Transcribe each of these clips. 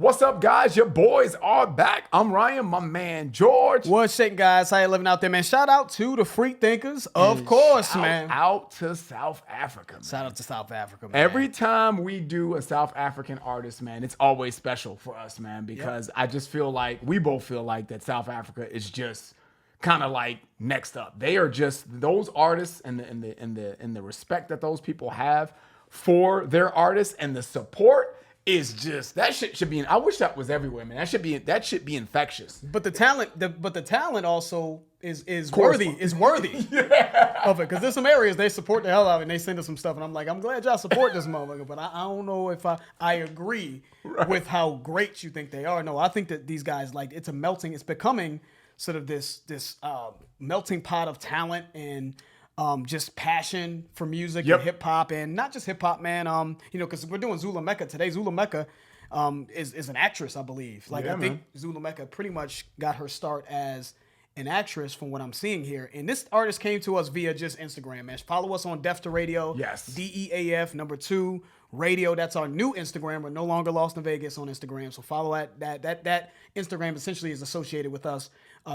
What's up, guys? Your boys are back. I'm Ryan, my man George. What's shaking, guys? How you living out there, man? Shout out to the free thinkers, of course, man. Out to South Africa, man. Shout out to South Africa, man. Every time we do a South African artist, man, it's always special for us, man, because I just feel like we both feel like that South Africa is just kind of like next up. They are just those artists and the respect that those people have for their artists and the support is just that shit should be. I wish that was everywhere, man. That should be infectious. But the talent also is worthy of it, because there's some areas they support the hell out of it and they send us some stuff and I'm like, I'm glad y'all support this motherfucker, but I don't know if I agree with how great you think they are. No, I think that these guys, like, it's becoming sort of this melting pot of talent and just passion for music and hip hop, and not just hip hop, man. Because we're doing ZuluMecca today. ZuluMecca is an actress, I believe. Like, I think ZuluMecca pretty much got her start as an actress from what I'm seeing here. And this artist came to us via just Instagram, man. Follow us on Def to Radio. Yes. DEAF #2 Radio. That's our new Instagram. We're no longer Lost in Vegas on Instagram. So follow that Instagram essentially is associated with us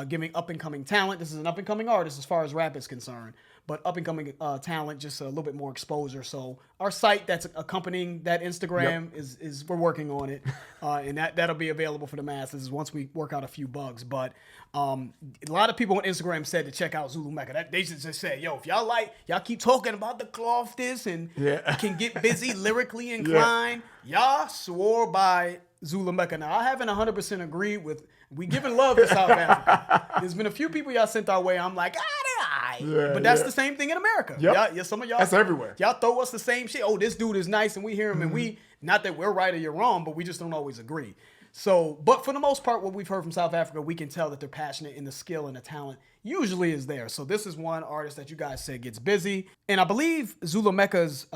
giving up-and-coming talent. This is an up-and-coming artist as far as rap is concerned, but up-and-coming talent, just a little bit more exposure. So our site that's accompanying that Instagram is we're working on it, and that'll be available for the masses once we work out a few bugs. But a lot of people on Instagram said to check out ZuluMecca. They just said, yo, if y'all keep talking about the cloth this and can get busy, lyrically inclined, y'all swore by ZuluMecca. Now, I haven't 100% agreed with, we giving love to South Africa. There's been a few people y'all sent our way. I'm like, but that's the same thing in America. Some of y'all, that's everywhere. Y'all throw us the same shit. Oh, this dude is nice, and we hear him, and we, not that we're right or you're wrong, but we just don't always agree. So, but for the most part, what we've heard from South Africa, we can tell that they're passionate, and the skill and the talent usually is there. So this is one artist that you guys said gets busy. And I believe ZuluMecca's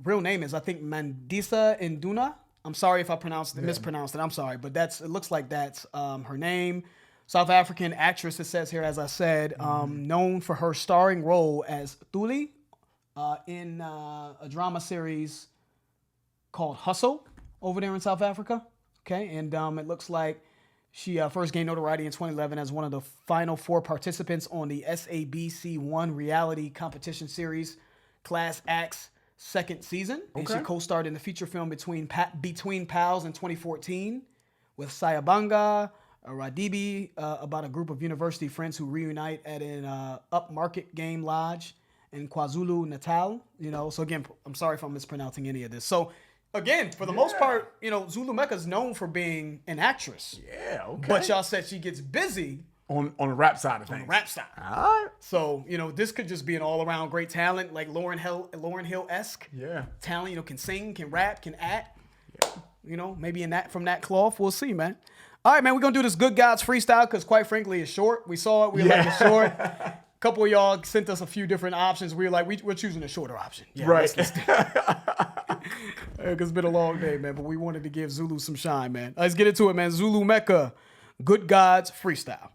real name is, I think, Mandisa Nduna. I'm sorry if I mispronounced it. I'm sorry, but it looks like that's her name. South African actress, it says here, as I said, known for her starring role as Thuli in a drama series called Hustle over there in South Africa. Okay, and it looks like she first gained notoriety in 2011 as one of the final 4 participants on the SABC1 reality competition series Class Act's second season. And she co-starred in the feature film Between Pals in 2014 with Sayabanga Radibi about a group of university friends who reunite at an upmarket game lodge in KwaZulu-Natal. So again, I'm sorry if I'm mispronouncing any of this. So again, for the most part, ZuluMecca is known for being an actress. Yeah, okay. But y'all said she gets busy on the rap side of things. On the rap side. All right. So, this could just be an all-around great talent, like Lauryn Hill-esque. Yeah. Talent, can sing, can rap, can act. Yeah. Maybe from that cloth. We'll see, man. All right, man, we're going to do this Good Gods freestyle because, quite frankly, it's short. We saw it. We like it short. A couple of y'all sent us a few different options. We were like, we're choosing a shorter option. Yeah, right. Because it's been a long day, man, but we wanted to give Zulu some shine, man. Let's get into it, man. ZuluMecca, Good Gods freestyle.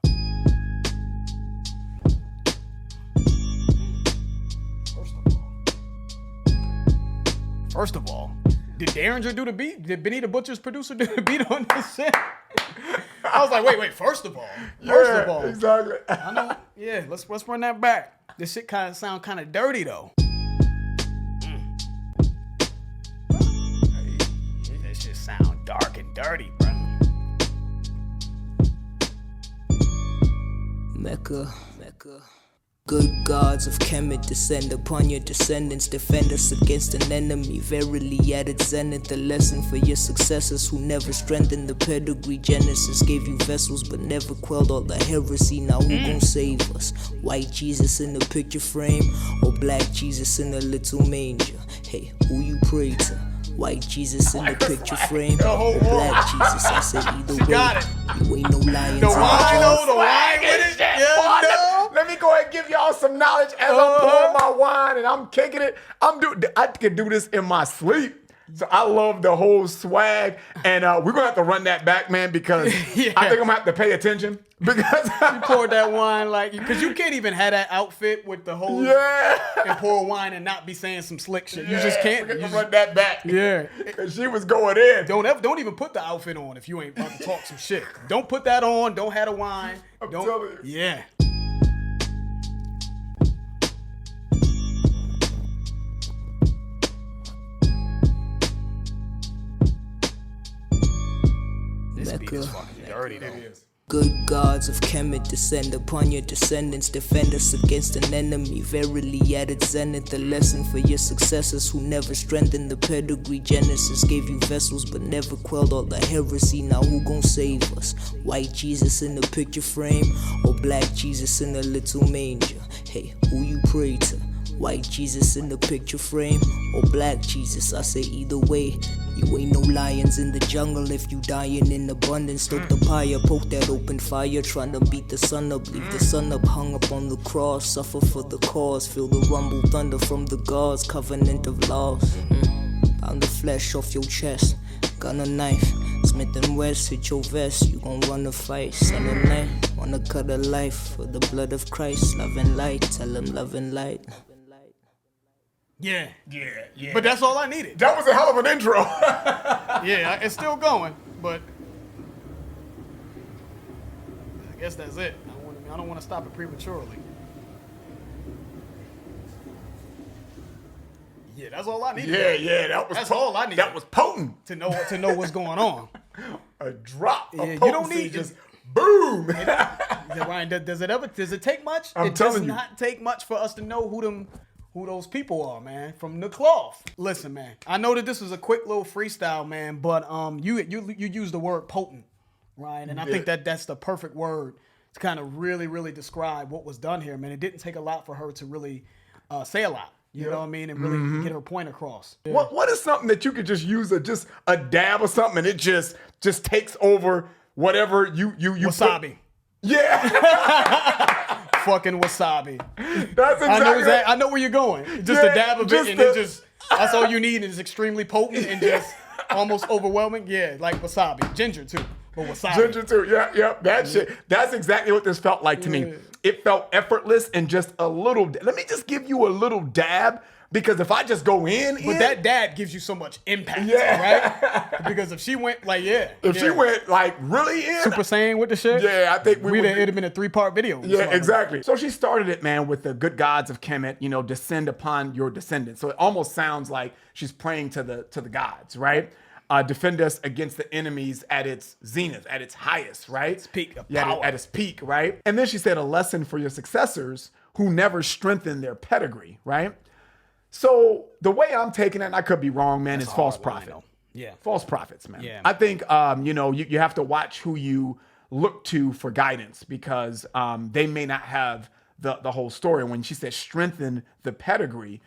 First of all, did Derringer do the beat? Did Benny the Butcher's producer do the beat on this shit? I was like, wait, first of all. Exactly. I know. Yeah, let's run that back. This shit kind of sound kind of dirty, though. That shit sound dark and dirty, bro. Mecca. Good gods of Kemet, descend upon your descendants, defend us against an enemy. Verily at its zenith, the lesson for your successors who never strengthened the pedigree. Genesis gave you vessels but never quelled all the heresy. Now who gon' save us? White Jesus in the picture frame or black Jesus in a little manger? Hey, who you pray to? White Jesus in the picture frame or black Jesus? I said either way, you ain't no lions. The wine with it. Let me go ahead and give y'all some knowledge as I'm pouring my wine and I'm kicking it. I can do this in my sleep. So I love the whole swag, and we're gonna have to run that back, man, because I think I'm gonna have to pay attention because You poured that wine because you can't even have that outfit with the whole and pour wine and not be saying some slick shit. You just can't. We're gonna run that back. Yeah. Because she was going in. Don't even put the outfit on if you ain't about to talk some shit. Don't put that on. Don't have the wine. I'm Don't. telling you. Yeah. This beat is fucking dirty though. It is. Good gods of Kemet, descend upon your descendants, defend us against an enemy. Verily at its zenith, the lesson for your successors who never strengthened the pedigree. Genesis gave you vessels but never quelled all the heresy. Now who gon' save us? White Jesus in the picture frame or black Jesus in a little manger? Hey, who you pray to? White Jesus in the picture frame or black Jesus? I say either way, you ain't no lions in the jungle if you dying in abundance. Stoke the pyre, poke that open fire, trying to beat the sun up, leave the sun up, hung up on the cross, suffer for the cause, feel the rumble thunder from the gods, covenant of laws. Pound the flesh off your chest, gun a knife, Smith and West, hit your vest, you gon' run a fight, son of night, wanna cut a life for the blood of Christ, love and light, tell him love and light. Yeah. Yeah. But that's all I needed. That was a hell of an intro. Yeah, it's still going, but I guess that's it. I don't want to stop it prematurely. Yeah, that's all I needed. Yeah, that's all I needed. That was potent. To know what's going on. A drop of Yeah, you potency, don't need- just boom. Ryan, does it take much? I'm telling does you. not take much for us to know who those people are, man, from the cloth. Listen, man, I know that this was a quick little freestyle, man, but you used the word potent, Ryan, and I think that's the perfect word to kind of really, really describe what was done here, man. It didn't take a lot for her to really say a lot, you know what I mean, and really get her point across. Yeah. What is something that you could just use just a dab or something and it just takes over whatever you Wasabi. Yeah. Fucking wasabi. That's exactly. I know where you're going. Just a dab of it, and that's all you need, and it's extremely potent and just almost overwhelming. Yeah, like wasabi. Ginger too, but wasabi. Ginger too. Yeah. That shit. That's exactly what this felt like to me. It felt effortless and just a little. Let me just give you a little dab. Because if I just go but that dad gives you so much impact, right? Because if she went she went like really in, Super Saiyan with the shit, I think it'd have been a 3-part video. Yeah, exactly. So she started it, man, with the good gods of Kemet, descend upon your descendants. So it almost sounds like she's praying to the gods, right? Defend us against the enemies at its zenith, at its highest, right? Its peak of Yeah, power. at its peak, right? And then she said a lesson for your successors who never strengthened their pedigree, right? So the way I'm taking it, and I could be wrong, man, is false prophet. Yeah. False prophets, man. Yeah. I think, you have to watch who you look to for guidance because they may not have the whole story. When she says strengthen the pedigree,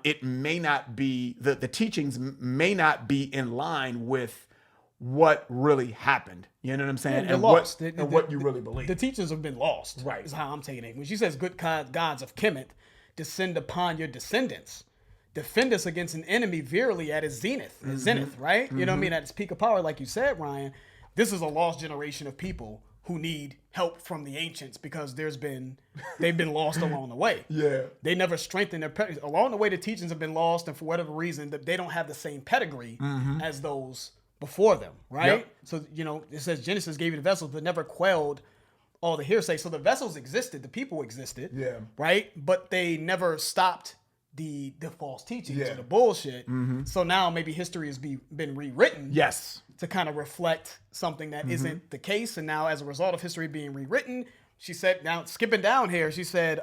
it may not be, the teachings may not be in line with what really happened. You know what I'm saying? They're And lost. what you really believe. The teachers have been lost. Right. Is how I'm taking it. When she says good gods of Kemet, descend upon your descendants. Defend us against an enemy virally at its zenith. Right? You know what I mean? At its peak of power, like you said, Ryan, this is a lost generation of people who need help from the ancients because they've been lost along the way. Yeah. They never strengthened their pedigree. Along the way, the teachings have been lost, and for whatever reason, they don't have the same pedigree as those before them, right? Yep. So, it says Genesis gave you the vessels, but never quelled all the hearsay. So the vessels existed, the people existed, right? But they never stopped the false teachings or the bullshit. So now maybe history has been rewritten. Yes. To kind of reflect something that isn't the case. And now as a result of history being rewritten, she said, now skipping down here, she said,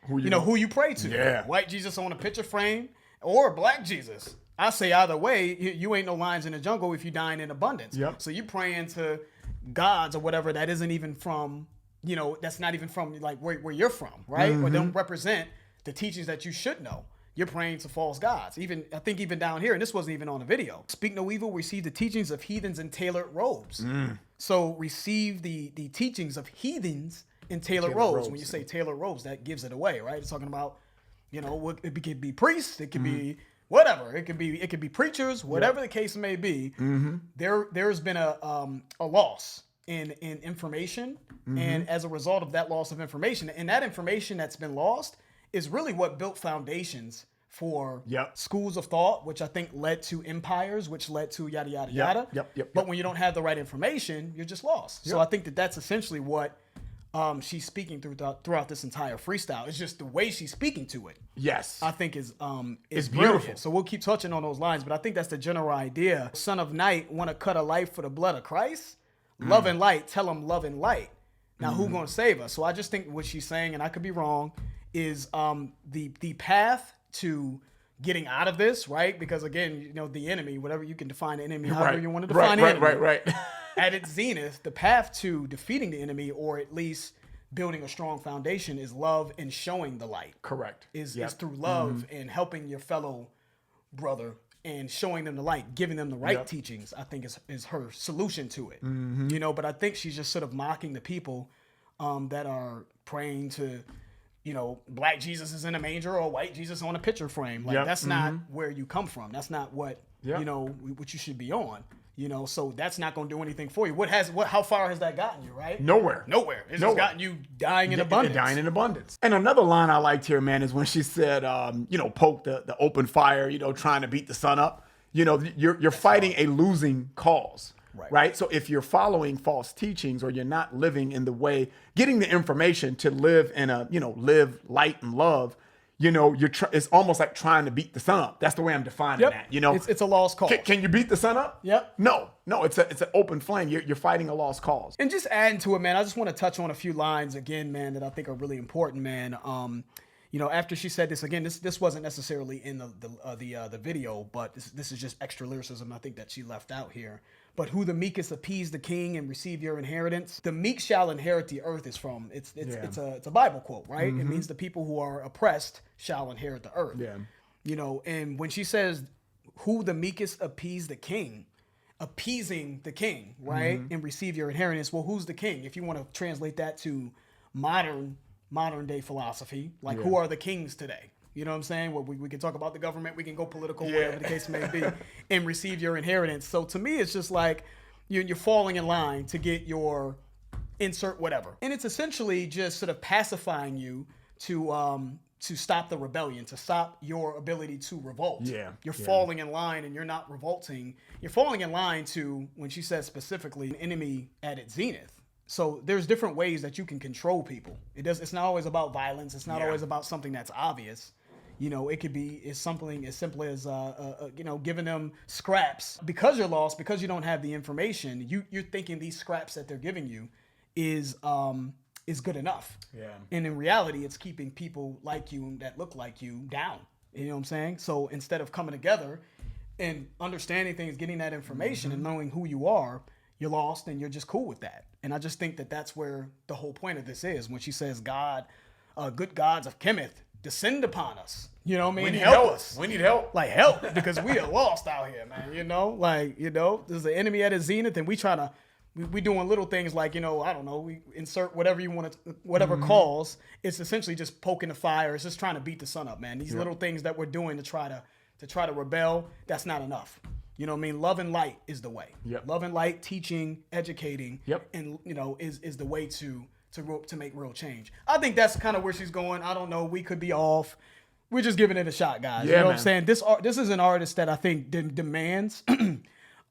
who you pray to. Yeah. White Jesus on a picture frame or black Jesus. I say either way, you ain't no lions in the jungle if you dying in abundance. Yep. So you praying to gods or whatever that isn't even from, that's not even from like where you're from, right? Or don't represent the teachings that you should know. You're praying to false gods. I think even down here, and this wasn't even on the video. Speak no evil, receive the teachings of heathens in tailored robes. So receive the teachings of heathens in tailored robes. When you say tailored robes, that gives it away, right? It's talking about, it could be priests, it could be whatever. It could be preachers, whatever the case may be. There's been a loss in information, and as a result of that loss of information, and that information that's been lost is really what built foundations for schools of thought, which I think led to empires, which led to yada yada yada. But when you don't have the right information, you're just lost. So I think that that's essentially what she's speaking throughout this entire freestyle. It's just the way she's speaking to it. Yes, I think is beautiful. brilliant. So we'll keep touching on those lines, but I think that's the general idea. Son of night, want to cut a life for the blood of Christ? Love and light, tell them love and light. Now who gonna save us? So I just think what she's saying, and I could be wrong, is the path to getting out of this, right? Because again, you know, the enemy, whatever you can define the enemy, however you want to define the enemy. Right. At its zenith, the path to defeating the enemy, or at least building a strong foundation, is love and showing the light. Correct. Is through love and helping your fellow brother and showing them the light, giving them the right teachings, I think is her solution to it. You know, but I think she's just sort of mocking the people that are praying to, you know, black Jesus is in a manger or white Jesus on a picture frame. Like that's not where you come from. That's not what, you know, what you should be on. You know, so that's not going to do anything for you. How far has that gotten you, right? Nowhere. It's just gotten you dying in abundance. Dying in abundance. And another line I liked here, man, is when she said, you know, poke the open fire, you know, trying to beat the sun up. You know, you're fighting a losing cause. Right. So if you're following false teachings, or you're not living in the way, getting the information to live in live light and love, you know, it's almost like trying to beat the sun up. That's the way I'm defining that. You know, it's a lost cause. Can you beat the sun up? Yep. No, it's an open flame. You're fighting a lost cause. And just adding to it, man, I just want to touch on a few lines again, man, that I think are really important, man. You know, after she said this again, this wasn't necessarily in the video, but this is just extra lyricism I think that she left out here. But who the meekest appease the king and receive your inheritance? The meek shall inherit the earth is from. It's a Bible quote, right? It means the people who are oppressed shall inherit the earth. Yeah. You know, and when she says who the meekest appease the king, appeasing the king, right? And receive your inheritance. Well, who's the king? If you want to translate that to modern day philosophy, like who are the kings today? You know what I'm saying? Well, we can talk about the government, we can go political, whatever the case may be, and receive your inheritance. So to me, it's just like you're falling in line to get your insert whatever. And it's essentially just sort of pacifying you to stop the rebellion, to stop your ability to revolt. You're falling in line and you're not revolting. You're falling in line to, when she says specifically, an enemy at its zenith. So there's different ways that you can control people. It's not always about violence. It's not always about something that's obvious. You know, it could be something as simple as, you know, giving them scraps. Because you're lost, because you don't have the information, you're thinking these scraps that they're giving you is good enough. Yeah. And in reality, it's keeping people like you that look like you down. You know what I'm saying? So instead of coming together and understanding things, getting that information and knowing who you are, you're lost and you're just cool with that. And I just think that that's where the whole point of this is. When she says, God, good gods of Kemoth, descend upon us. You know what I mean? We need help. We need help. Like help, because we are lost out here, man. You know, like, you know, there's an enemy at his zenith, and we doing little things like, you know, I don't know, we insert whatever you want to, whatever cause. It's essentially just poking the fire. It's just trying to beat the sun up, man. These little things that we're doing to try to rebel, that's not enough. You know what I mean? Love and light is the way. Love and light, teaching, educating, and, you know, is the way to make real change. I think that's kind of where she's going. I don't know. We could be off. We're just giving it a shot, guys. You know what I'm saying? This is an artist that I think demands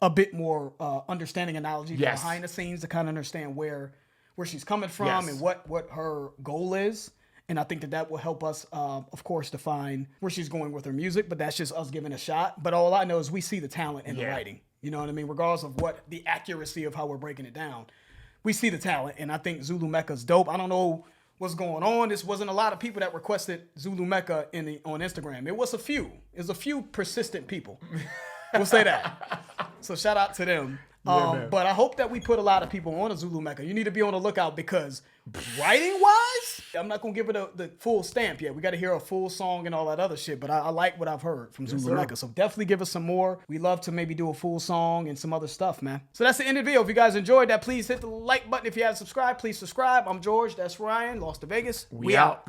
a bit more understanding and knowledge behind the scenes to kind of understand where she's coming from and what her goal is. And I think that will help us, of course, define where she's going with her music. But that's just us giving a shot. But all I know is we see the talent in the writing. You know what I mean? Regardless of what the accuracy of how we're breaking it down. We see the talent, and I think ZuluMecca's dope. I don't know what's going on. This wasn't a lot of people that requested ZuluMecca on Instagram. It was a few. It was a few persistent people. We'll say that. So shout out to them. But I hope that we put a lot of people on a ZuluMecca. You need to be on the lookout because writing-wise, I'm not going to give it the full stamp yet. We got to hear a full song and all that other shit. But I like what I've heard from ZuluMecca. So definitely give us some more. We love to maybe do a full song and some other stuff, man. So that's the end of the video. If you guys enjoyed that, please hit the like button. If you haven't subscribed, please subscribe. I'm George. That's Ryan. Lost to Vegas. We out.